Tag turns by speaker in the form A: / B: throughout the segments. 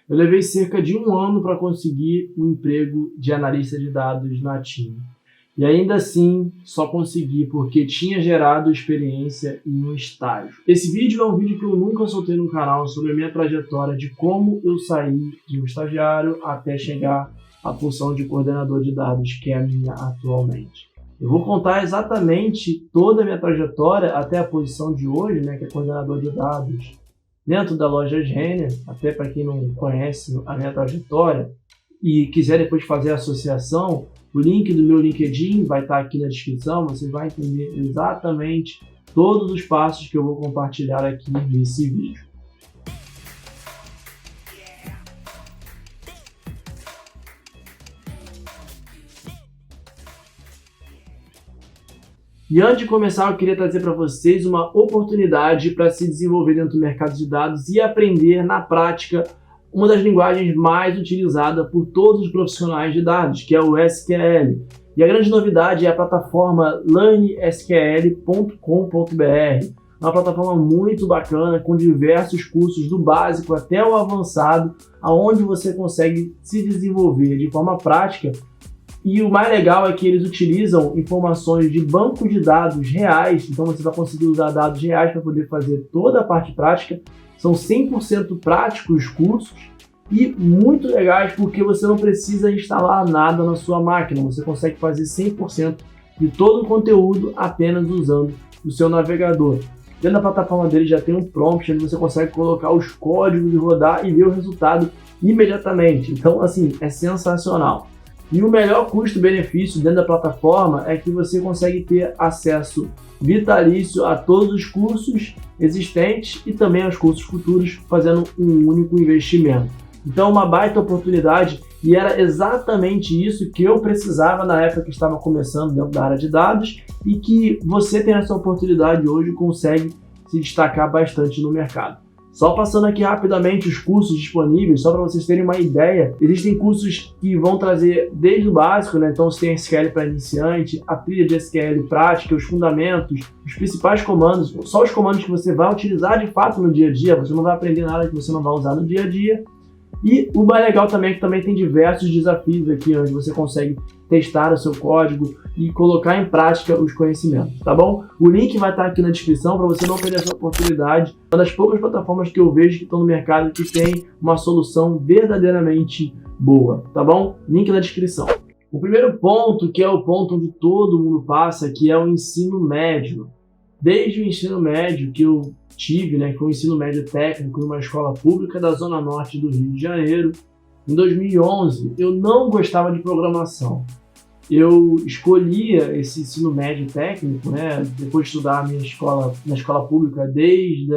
A: Eu levei cerca de 1 ano para conseguir um emprego de analista de dados na TIM. E ainda assim, só consegui porque tinha gerado experiência em um estágio. Esse vídeo é um vídeo que eu nunca soltei no canal sobre a minha trajetória de como eu saí de um estagiário até chegar à função de coordenador de dados, que é a minha atualmente. Eu vou contar exatamente toda a minha trajetória até a posição de hoje, que é coordenador de dados dentro da loja Renner, até para quem não conhece a minha trajetória e quiser depois fazer a associação, o link do meu LinkedIn vai estar aqui na descrição, você vai entender exatamente todos os passos que eu vou compartilhar aqui nesse vídeo. E antes de começar, eu queria trazer para vocês uma oportunidade para se desenvolver dentro do mercado de dados e aprender na prática uma das linguagens mais utilizadas por todos os profissionais de dados, que é o SQL. E a grande novidade é a plataforma learnsql.com.br, uma plataforma muito bacana, com diversos cursos do básico até o avançado, onde você consegue se desenvolver de forma prática. E o mais legal é que eles utilizam informações de banco de dados reais, então você vai conseguir usar dados reais para poder fazer toda a parte prática. São 100% práticos os cursos e muito legais porque você não precisa instalar nada na sua máquina, você consegue fazer 100% de todo o conteúdo apenas usando o seu navegador. Dentro da plataforma dele já tem um prompt onde você consegue colocar os códigos e rodar e ver o resultado imediatamente. Então, assim, é sensacional. E o melhor custo-benefício dentro da plataforma é que você consegue ter acesso vitalício a todos os cursos existentes e também aos cursos futuros, fazendo um único investimento. Então, uma baita oportunidade, e era exatamente isso que eu precisava na época que estava começando dentro da área de dados, e que você tem essa oportunidade hoje e consegue se destacar bastante no mercado. Só passando aqui rapidamente os cursos disponíveis, só para vocês terem uma ideia, existem cursos que vão trazer desde o básico, então você tem SQL para iniciante, a trilha de SQL prática, os fundamentos, os principais comandos, só os comandos que você vai utilizar de fato no dia a dia, você não vai aprender nada que você não vai usar no dia a dia. E o mais legal também é que também tem diversos desafios aqui, onde você consegue testar o seu código e colocar em prática os conhecimentos, tá bom? O link vai estar aqui na descrição para você não perder essa oportunidade. Uma das poucas plataformas que eu vejo que estão no mercado que tem uma solução verdadeiramente boa, tá bom? Link na descrição. O primeiro ponto, que é o ponto onde todo mundo passa, que é o ensino médio. Desde o ensino médio que eu tive, que foi o ensino médio técnico numa escola pública da Zona Norte do Rio de Janeiro, em 2011, eu não gostava de programação. Eu escolhia esse ensino médio técnico, depois de estudar na escola pública desde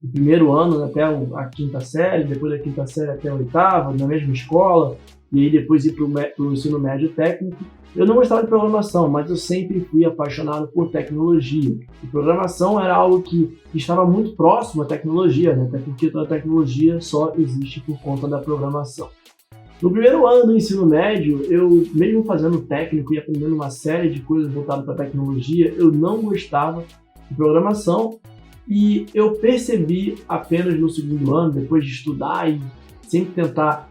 A: o primeiro ano até a quinta série, depois da quinta série até a oitava, na mesma escola, e aí depois ir para o ensino médio técnico. Eu não gostava de programação, mas eu sempre fui apaixonado por tecnologia. E programação era algo que estava muito próximo à tecnologia, até porque toda tecnologia só existe por conta da programação. No primeiro ano do ensino médio, eu, mesmo fazendo técnico e aprendendo uma série de coisas voltadas para tecnologia, eu não gostava de programação e eu percebi apenas no segundo ano, depois de estudar e sempre tentar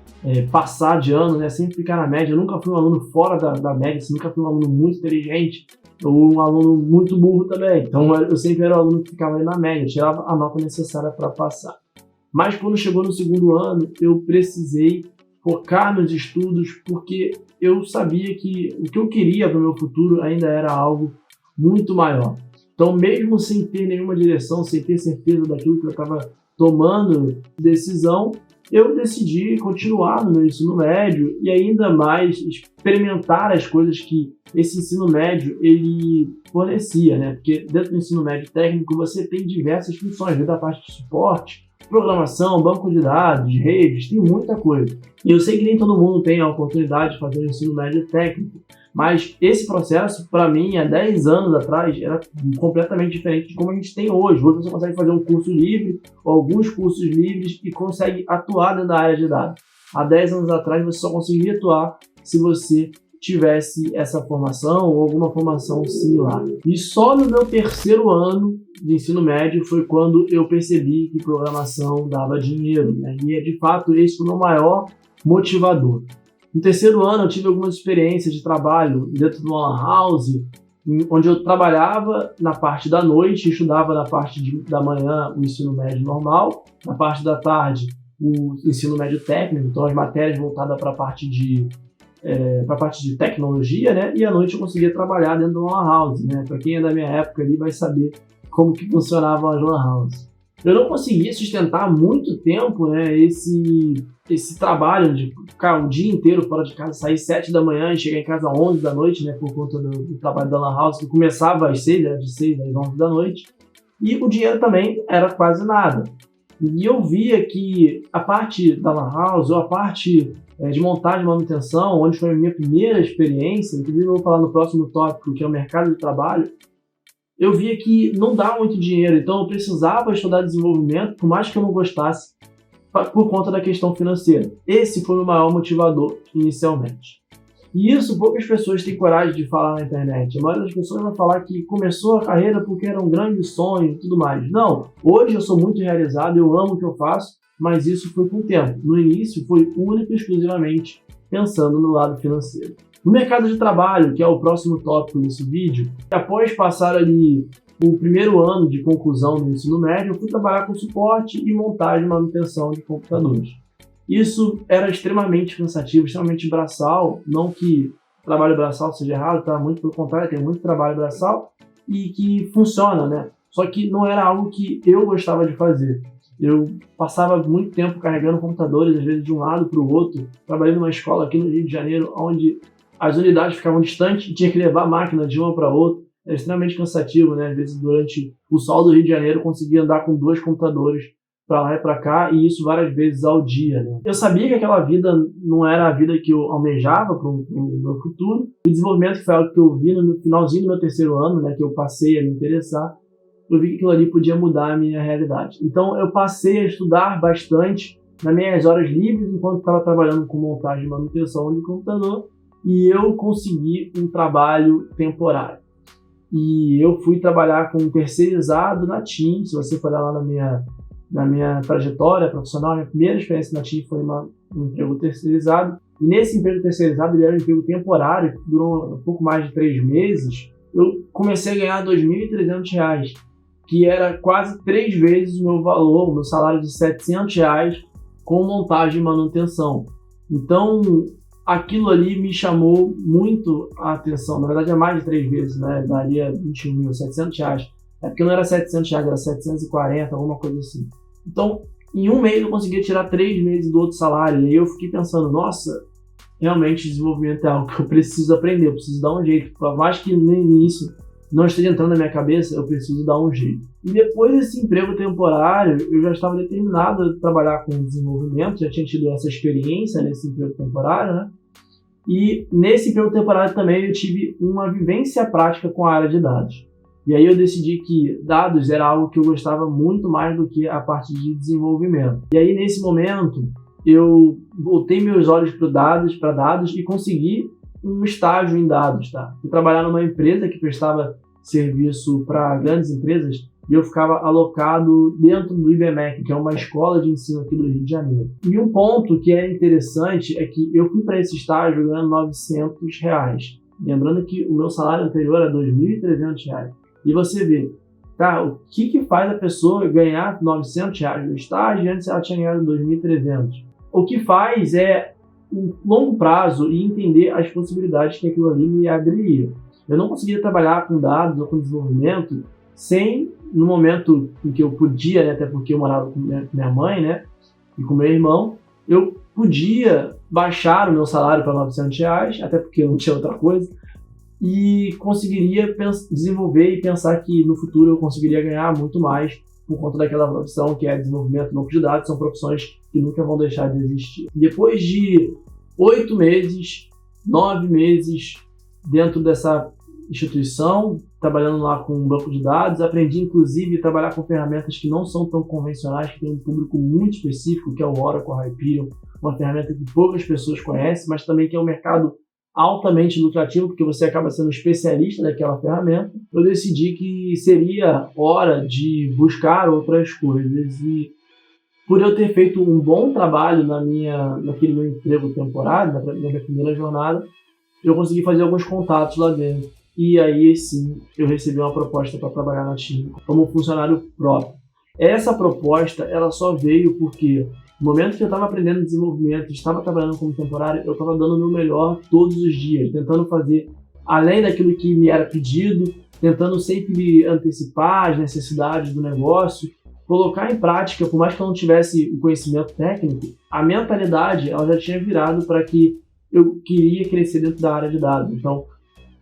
A: passar de ano, sempre ficar na média. Eu nunca fui um aluno fora da média, nunca fui um aluno muito inteligente ou um aluno muito burro também. Então eu sempre era um aluno que ficava ali na média, tirava a nota necessária para passar. Mas quando chegou no segundo ano, eu precisei focar nos estudos porque eu sabia que o que eu queria para o meu futuro ainda era algo muito maior. Então, mesmo sem ter nenhuma direção, sem ter certeza daquilo que eu estava tomando decisão, eu decidi continuar no meu ensino médio e ainda mais experimentar as coisas que esse ensino médio ele fornecia, Porque dentro do ensino médio técnico você tem diversas funções, desde a parte de suporte, programação, banco de dados, redes, tem muita coisa. E eu sei que nem todo mundo tem a oportunidade de fazer o ensino médio técnico, mas esse processo, para mim, há 10 anos atrás, era completamente diferente de como a gente tem hoje. Hoje você consegue fazer um curso livre, ou alguns cursos livres, e consegue atuar dentro da área de dados. Há 10 anos atrás, você só conseguiria atuar se você tivesse essa formação ou alguma formação similar. E só no meu terceiro ano de ensino médio foi quando eu percebi que programação dava dinheiro, né? E de fato esse foi o meu maior motivador. No terceiro ano eu tive algumas experiências de trabalho dentro de uma lan house, onde eu trabalhava na parte da noite, estudava na parte da manhã o ensino médio normal, na parte da tarde o ensino médio técnico, então as matérias voltadas para a parte de tecnologia, né? E à noite eu conseguia trabalhar dentro de uma lan house, né? Para quem é da minha época ali vai saber como que funcionavam as lan houses. Eu não conseguia sustentar muito tempo, né, esse trabalho de ficar o dia inteiro fora de casa, sair 7 da manhã e chegar em casa 11 da noite, né, por conta do trabalho da lan house, que começava às 6, né, de 6 às 11 da noite, e o dinheiro também era quase nada. E eu via que a parte da lan house, ou a parte de montagem e manutenção, onde foi a minha primeira experiência, inclusive eu vou falar no próximo tópico, que é o mercado de trabalho, eu via que não dá muito dinheiro, então eu precisava estudar desenvolvimento, por mais que eu não gostasse, por conta da questão financeira. Esse foi o maior motivador inicialmente. E isso poucas pessoas têm coragem de falar na internet. A maioria das pessoas vai falar que começou a carreira porque era um grande sonho e tudo mais. Não, hoje eu sou muito realizado, eu amo o que eu faço, mas isso foi com o tempo. No início foi único e exclusivamente pensando no lado financeiro. No mercado de trabalho, que é o próximo tópico desse vídeo, após passar ali o primeiro ano de conclusão do ensino médio, eu fui trabalhar com suporte e montagem e manutenção de computadores. Isso era extremamente cansativo, extremamente braçal, não que trabalho braçal seja errado, tá? Muito pelo contrário, tem muito trabalho braçal e que funciona, né? Só que não era algo que eu gostava de fazer. Eu passava muito tempo carregando computadores, às vezes de um lado para o outro. Trabalhei numa escola aqui no Rio de Janeiro, onde as unidades ficavam distantes e tinha que levar a máquina de uma para outra. Era extremamente cansativo, né? Às vezes, durante o sol do Rio de Janeiro, eu conseguia andar com 2 computadores para lá e para cá, e isso várias vezes ao dia, né? Eu sabia que aquela vida não era a vida que eu almejava para o meu futuro. O desenvolvimento, que foi algo que eu vi no finalzinho do meu terceiro ano, né? Que eu passei a me interessar, eu vi que aquilo ali podia mudar a minha realidade. Então, eu passei a estudar bastante nas minhas horas livres, enquanto estava trabalhando com montagem e manutenção de computador, e eu consegui um trabalho temporário. E eu fui trabalhar com um terceirizado na TIM. Se você for lá na minha trajetória profissional, a minha primeira experiência na TIM foi um emprego terceirizado. E nesse emprego terceirizado, ele era um emprego temporário, que durou um pouco mais de 3 meses. Eu comecei a ganhar R$ 2.300, que era quase 3 vezes o meu valor, o meu salário de R$ 700 com montagem e manutenção. Então, aquilo ali me chamou muito a atenção. Na verdade, é mais de 3 vezes, né? Daria R$ 21.700. É porque não era R$ 700, era 740, alguma coisa assim. Então, em um mês eu conseguia tirar 3 meses do outro salário. E aí eu fiquei pensando, nossa, realmente desenvolvimento é algo que eu preciso aprender, eu preciso dar um jeito. Por mais que no início não esteja entrando na minha cabeça, eu preciso dar um jeito. E depois desse emprego temporário, eu já estava determinado a trabalhar com desenvolvimento, já tinha tido essa experiência nesse emprego temporário, né? E nesse emprego temporário também eu tive uma vivência prática com a área de dados. E aí eu decidi que dados era algo que eu gostava muito mais do que a parte de desenvolvimento. E aí nesse momento eu voltei meus olhos para dados e consegui um estágio em dados, tá? Fui trabalhar numa empresa que prestava serviço para grandes empresas e eu ficava alocado dentro do IBMEC, que é uma escola de ensino aqui do Rio de Janeiro. E um ponto que é interessante é que eu fui para esse estágio ganhando R$ 900. Lembrando que o meu salário anterior era R$ 2.300. E você vê, tá, o que faz a pessoa ganhar R$ 900 no estágio e antes ela tinha ganhado R$ 2.300? O que faz é um longo prazo e entender as possibilidades que aquilo ali me abriria. Eu não conseguia trabalhar com dados ou com desenvolvimento sem, no momento em que eu podia, né, até porque eu morava com minha mãe, né, e com meu irmão, eu podia baixar o meu salário para R$ 900, até porque não tinha outra coisa, e conseguiria desenvolver e pensar que no futuro eu conseguiria ganhar muito mais por conta daquela profissão que é desenvolvimento e banco de dados. São profissões que nunca vão deixar de existir. Depois de 8 meses, 9 meses dentro dessa instituição, trabalhando lá com um banco de dados, aprendi inclusive a trabalhar com ferramentas que não são tão convencionais, que tem um público muito específico, que é o Oracle Hyperion, uma ferramenta que poucas pessoas conhecem, mas também que é um mercado altamente lucrativo, porque você acaba sendo especialista daquela ferramenta, eu decidi que seria hora de buscar outras coisas. E por eu ter feito um bom trabalho naquele meu emprego temporário, na minha primeira jornada, eu consegui fazer alguns contatos lá dentro. E aí sim, eu recebi uma proposta para trabalhar na TIM como funcionário próprio. Essa proposta, ela só veio porque no momento que eu estava aprendendo desenvolvimento, estava trabalhando como temporário, eu estava dando o meu melhor todos os dias, tentando fazer além daquilo que me era pedido, tentando sempre antecipar as necessidades do negócio, colocar em prática, por mais que eu não tivesse o conhecimento técnico, a mentalidade ela já tinha virado para que eu queria crescer dentro da área de dados. Então,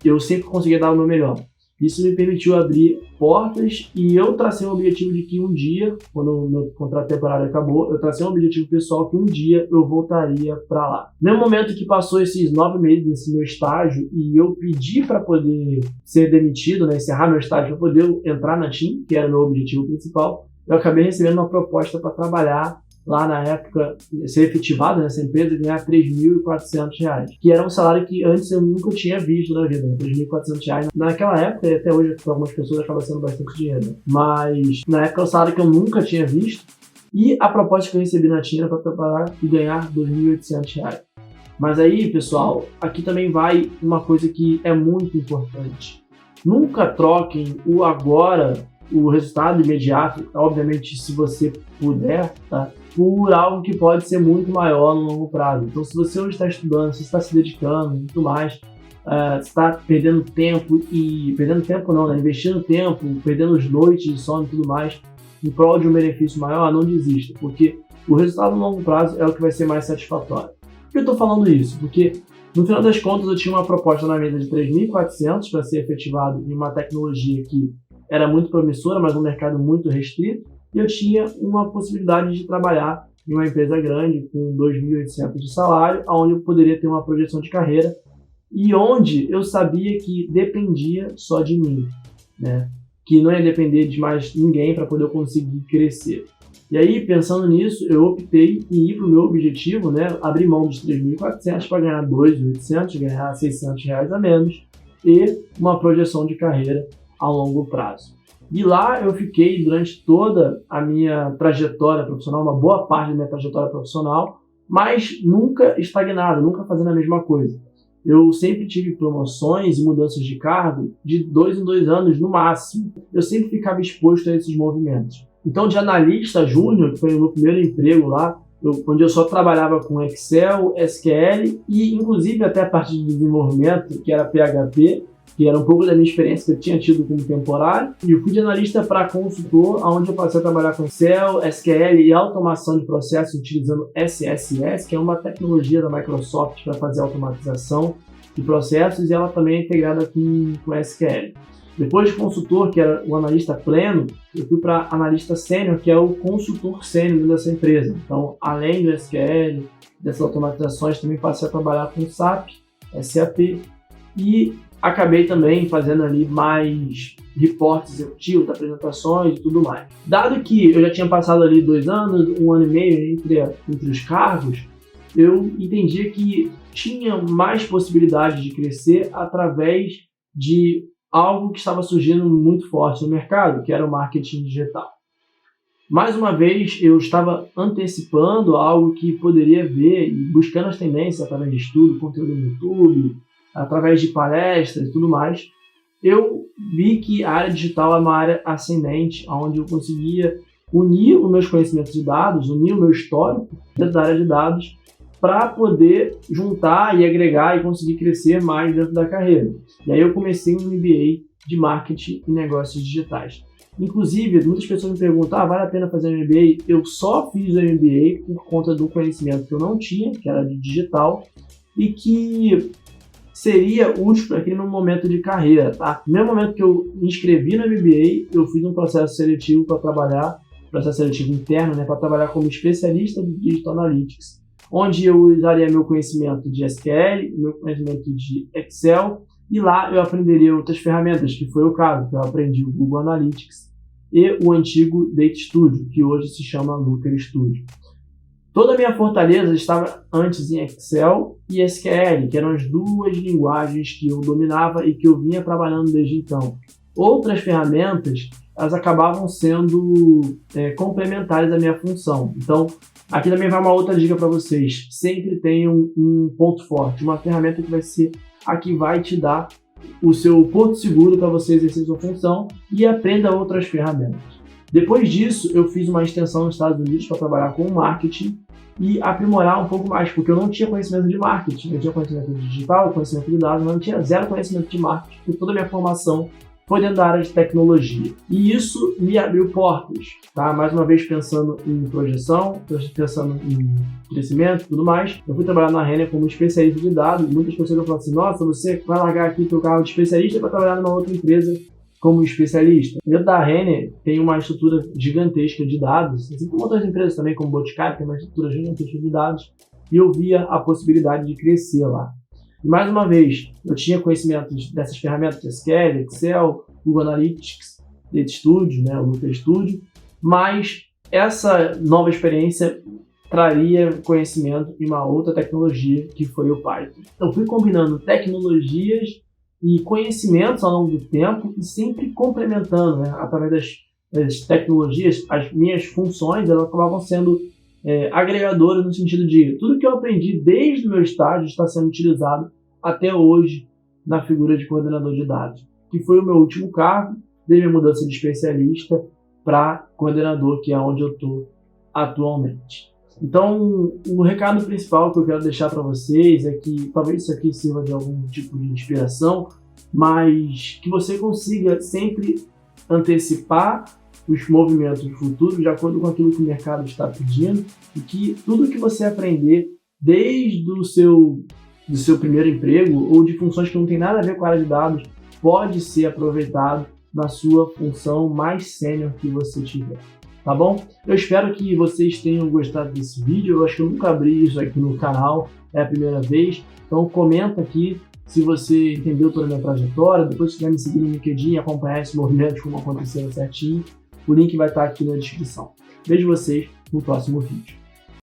A: eu sempre conseguia dar o meu melhor. Isso me permitiu abrir portas e eu tracei um objetivo de que um dia, quando o meu contrato temporário acabou, eu tracei um objetivo pessoal que um dia eu voltaria para lá. No momento que passou esses 9 meses desse meu estágio e eu pedi para poder ser demitido, né, encerrar meu estágio para poder entrar na TIM, que era o meu objetivo principal, eu acabei recebendo uma proposta para trabalhar lá na época, ser efetivado nessa empresa e ganhar R$3.400, que era um salário que antes eu nunca tinha visto na vida, R$3.400. Naquela época, e até hoje para algumas pessoas acaba sendo bastante dinheiro, mas na época é um salário que eu nunca tinha visto, e a proposta que eu recebi na TIM era para trabalhar e ganhar R$2.800. Mas aí, pessoal, aqui também vai uma coisa que é muito importante. Nunca troquem o agora, o resultado imediato, obviamente se você puder, tá? Por algo que pode ser muito maior no longo prazo. Então, se você hoje está estudando, se você está se dedicando e tudo mais, você está perdendo tempo, né? Investindo tempo, perdendo as noites de sono e tudo mais, em prol de um benefício maior, não desista, porque o resultado no longo prazo é o que vai ser mais satisfatório. Por que eu estou falando isso? Porque, no final das contas, eu tinha uma proposta na mesa de 3.400 para ser efetivado em uma tecnologia que era muito promissora, mas um mercado muito restrito, e eu tinha uma possibilidade de trabalhar em uma empresa grande com 2.800 de salário, onde eu poderia ter uma projeção de carreira e onde eu sabia que dependia só de mim, né? Que não ia depender de mais ninguém para poder eu conseguir crescer. E aí, pensando nisso, eu optei em ir para o meu objetivo, né? Abrir mão dos 3.400 para ganhar 2.800, ganhar R$600 a menos e uma projeção de carreira a longo prazo. E lá eu fiquei durante toda a minha trajetória profissional, uma boa parte da minha trajetória profissional, mas nunca estagnado, nunca fazendo a mesma coisa. Eu sempre tive promoções e mudanças de cargo de 2 em 2 anos no máximo. Eu sempre ficava exposto a esses movimentos. Então, de analista júnior, que foi o meu primeiro emprego lá, onde eu só trabalhava com Excel, SQL e inclusive até a parte de desenvolvimento, que era PHP, que era um pouco da minha experiência que eu tinha tido como temporário, e eu fui de analista para consultor, onde eu passei a trabalhar com Excel, SQL e automação de processos utilizando SSS, que é uma tecnologia da Microsoft para fazer automatização de processos, e ela também é integrada com SQL. Depois de consultor, que era o analista pleno, eu fui para analista sênior, que é o consultor sênior dessa empresa. Então, além do SQL, dessas automatizações, também passei a trabalhar com SAP, SAP, e acabei também fazendo ali mais reportes executivos, apresentações e tudo mais. Dado que eu já tinha passado ali 2 anos, 1 ano e meio entre os cargos, eu entendia que tinha mais possibilidade de crescer através de algo que estava surgindo muito forte no mercado, que era o marketing digital. Mais uma vez, eu estava antecipando algo que poderia ver e buscando as tendências através de estudo, conteúdo no YouTube, através de palestras e tudo mais. Eu vi que a área digital é uma área ascendente, onde eu conseguia unir os meus conhecimentos de dados, unir o meu histórico dentro da área de dados, para poder juntar e agregar e conseguir crescer mais dentro da carreira. E aí eu comecei um MBA de marketing e negócios digitais. Inclusive, muitas pessoas me perguntam, vale a pena fazer um MBA? Eu só fiz o MBA por conta do conhecimento que eu não tinha, que era de digital, e que seria útil para aquele meu momento de carreira, tá? No mesmo momento que eu me inscrevi no MBA, eu fiz um processo seletivo para trabalhar, processo seletivo interno, né, para trabalhar como especialista de Digital Analytics, onde eu usaria meu conhecimento de SQL, meu conhecimento de Excel, e lá eu aprenderia outras ferramentas, que foi o caso, que eu aprendi o Google Analytics e o antigo Data Studio, que hoje se chama Looker Studio. Toda a minha fortaleza estava antes em Excel e SQL, que eram as duas linguagens que eu dominava e que eu vinha trabalhando desde então. Outras ferramentas, elas acabavam sendo complementares à minha função. Então, aqui também vai uma outra dica para vocês. Sempre tenham um ponto forte, uma ferramenta que vai ser a que vai te dar o seu porto seguro para você exercer sua função e aprenda outras ferramentas. Depois disso, eu fiz uma extensão nos Estados Unidos para trabalhar com marketing e aprimorar um pouco mais, porque eu não tinha conhecimento de marketing, eu tinha conhecimento digital, conhecimento de dados, mas não tinha zero conhecimento de marketing, porque toda a minha formação foi dentro da área de tecnologia. E isso me abriu portas, tá? Mais uma vez pensando em projeção, pensando em crescimento e tudo mais. Eu fui trabalhar na Renner como especialista de dados, e muitas pessoas falam assim, nossa, você vai largar aqui teu carro de especialista para trabalhar numa outra empresa como especialista. Dentro da Renner tem uma estrutura gigantesca de dados, assim como outras empresas também, como Boticário, tem uma estrutura gigantesca de dados, e eu via a possibilidade de crescer lá. E mais uma vez, eu tinha conhecimento dessas ferramentas de SQL, Excel, Google Analytics, Data Studio, o Looker Studio, mas essa nova experiência traria conhecimento em uma outra tecnologia que foi o Python. Eu fui combinando tecnologias e conhecimentos ao longo do tempo e sempre complementando, através das tecnologias, as minhas funções elas acabavam sendo agregadoras no sentido de tudo que eu aprendi desde o meu estágio está sendo utilizado até hoje na figura de coordenador de dados, que foi o meu último cargo, desde a mudança de especialista para coordenador, que é onde eu estou atualmente. Então, o recado principal que eu quero deixar para vocês é que talvez isso aqui sirva de algum tipo de inspiração, mas que você consiga sempre antecipar os movimentos futuros de acordo com aquilo que o mercado está pedindo e que tudo que você aprender desde o seu primeiro emprego ou de funções que não tem nada a ver com a área de dados pode ser aproveitado na sua função mais sênior que você tiver. Tá bom? Eu espero que vocês tenham gostado desse vídeo. Eu acho que eu nunca abri isso aqui no canal, é a primeira vez. Então comenta aqui se você entendeu toda a minha trajetória. Depois se quiser me seguir no LinkedIn e acompanhar esse movimento como aconteceu certinho, o link vai estar aqui na descrição. Vejo vocês no próximo vídeo.